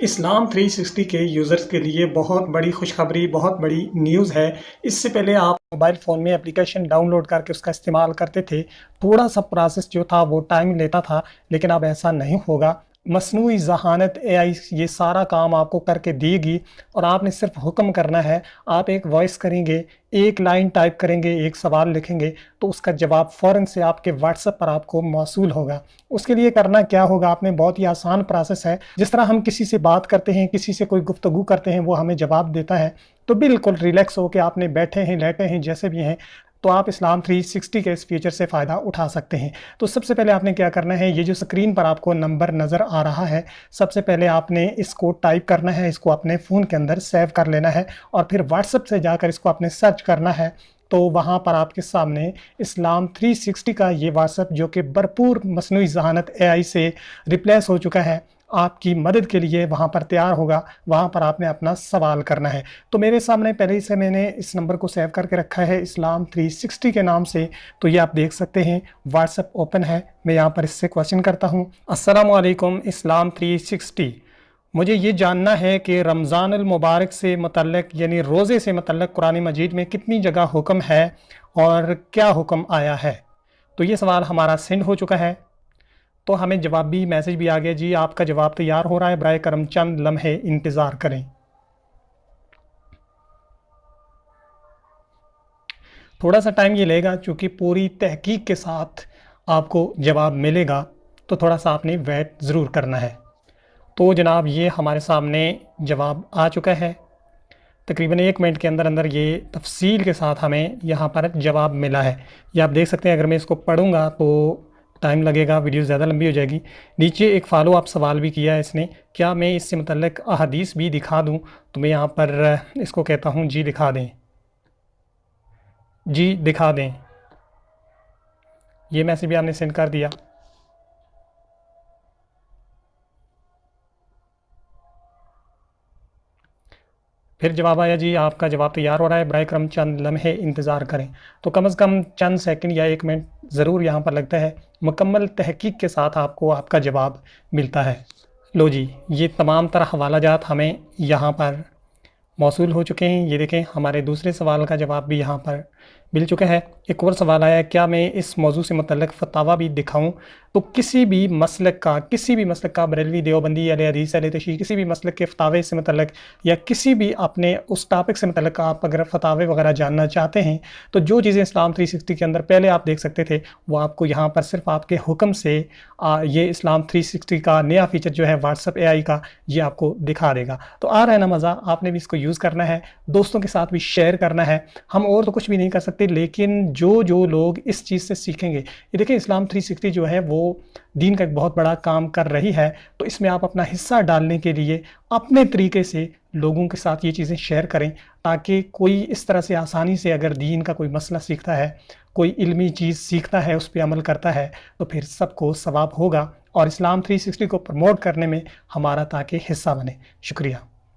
इस्लाम 360 के यूज़र्स के लिए बहुत बड़ी खुशखबरी, बहुत बड़ी न्यूज़ है। इससे पहले आप मोबाइल फ़ोन में एप्लीकेशन डाउनलोड करके उसका इस्तेमाल करते थे। थोड़ा-सा प्रोसेस जो था वो टाइम लेता था, लेकिन अब ऐसा नहीं होगा। मस्नूई ज़हानत एआई ये सारा काम आपको करके देगी और आपने सिर्फ़ हुक्म करना है। आप एक वॉइस करेंगे, एक लाइन टाइप करेंगे, एक सवाल लिखेंगे, तो उसका जवाब फ़ौरन से आपके व्हाट्सएप पर आपको मौसूल होगा। उसके लिए करना क्या होगा, आपने बहुत ही आसान प्रोसेस है। जिस तरह हम किसी से बात करते हैं, किसी से कोई गुफ्तगू करते हैं, वो हमें जवाब देता है, तो बिल्कुल रिलैक्स होके आपने बैठे हैं, लेटे हैं, जैसे भी हैं, तो आप इस्लाम 360 के इस फीचर से फ़ायदा उठा सकते हैं। तो सबसे पहले आपने क्या करना है, ये जो स्क्रीन पर आपको नंबर नज़र आ रहा है, सबसे पहले आपने इसको टाइप करना है, इसको अपने फ़ोन के अंदर सेव कर लेना है और फिर व्हाट्सएप से जाकर इसको आपने सर्च करना है। तो वहाँ पर आपके सामने इस्लाम 360 का ये व्हाट्सएप, जो कि भरपूर मसनूई ज़हानत एआई से रिप्लेस हो चुका है, आपकी मदद के लिए वहाँ पर तैयार होगा। वहाँ पर आपने अपना सवाल करना है। तो मेरे सामने पहले ही से मैंने इस नंबर को सेव करके रखा है इस्लाम 360 के नाम से। तो ये आप देख सकते हैं, व्हाट्सएप ओपन है। मैं यहाँ पर इससे क्वेश्चन करता हूँ, अस्सलामु अलैकुम इस्लाम 360, मुझे ये जानना है कि रमज़ानुल मुबारक से मुतल्लिक़ यानी रोज़े से मुतल्लिक़ कुरान मजीद में कितनी जगह हुक्म है और क्या हुक्म आया है। तो ये सवाल हमारा सेंड हो चुका है। तो हमें जवाब भी, मैसेज भी आ गया, जी आपका जवाब तैयार हो रहा है, बराए करम चंद लम्हे इंतज़ार करें। थोड़ा सा टाइम ये लेगा, चूँकि पूरी तहकीक के साथ आपको जवाब मिलेगा, तो थोड़ा सा आपने वेट ज़रूर करना है। तो जनाब ये हमारे सामने जवाब आ चुका है। तकरीबन 1 मिनट के अंदर अंदर ये तफसील के साथ हमें यहाँ पर जवाब मिला है। ये आप देख सकते हैं। अगर मैं इसको पढ़ूँगा तो टाइम लगेगा, वीडियो ज़्यादा लंबी हो जाएगी। नीचे एक फॉलो अप सवाल भी किया है इसने, क्या मैं इससे मुतल्लिक़ अहादीस भी दिखा दूँ। तो मैं यहाँ पर इसको कहता हूँ जी दिखा दें, जी दिखा दें। ये मैसेज भी आपने सेंड कर दिया। फिर जवाब आया, जी आपका जवाब तैयार हो रहा है, बराए करम चंद लम्हे इंतज़ार करें। तो कम से कम चंद सेकंड या 1 मिनट ज़रूर यहाँ पर लगता है। मुकम्मल तहकीक के साथ आपको आपका जवाब मिलता है। लो जी, ये तमाम तरह हवालाजात हमें यहाँ पर मौसूल हो चुके हैं। ये देखें, हमारे दूसरे सवाल का जवाब भी यहाँ पर मिल चुका है। एक और सवाल आया, क्या मैं इस मौजू से मुतल्लिक़ फ़तवा भी दिखाऊं। तो किसी भी मसलक का बरेलवी, देवबंदी, अहले हदीस, अहले तशय्युअ, किसी भी मसलक के फ़तावे से मुतल्लिक़ या किसी भी अपने उस टॉपिक से मुतल्लिक़ आप अगर फ़तावे वगैरह जानना चाहते हैं, तो जो चीज़ें इस्लाम 360 के अंदर पहले आप देख सकते थे, वो आपको यहाँ पर सिर्फ आपके हुक्म से ये इस्लाम 360 का नया फ़ीचर जो है व्हाट्सएप एआई का, ये आपको दिखा देगा। तो आ रहा है ना मज़ा। आपने भी इसको यूज़ करना है, दोस्तों के साथ भी शेयर करना है। हम और तो कुछ भी नहीं कर सकते, लेकिन जो लोग इस चीज़ से सीखेंगे, ये देखिए इस्लाम 360 जो है वो दीन का एक बहुत बड़ा काम कर रही है। तो इसमें आप अपना हिस्सा डालने के लिए अपने तरीके से लोगों के साथ ये चीज़ें शेयर करें, ताकि कोई इस तरह से आसानी से अगर दीन का कोई मसला सीखता है, कोई इल्मी चीज़ सीखता है, उस पर अमल करता है, तो फिर सबको सवाब होगा और इस्लाम 360 को प्रमोट करने में हमारा ताकि हिस्सा बने। शुक्रिया।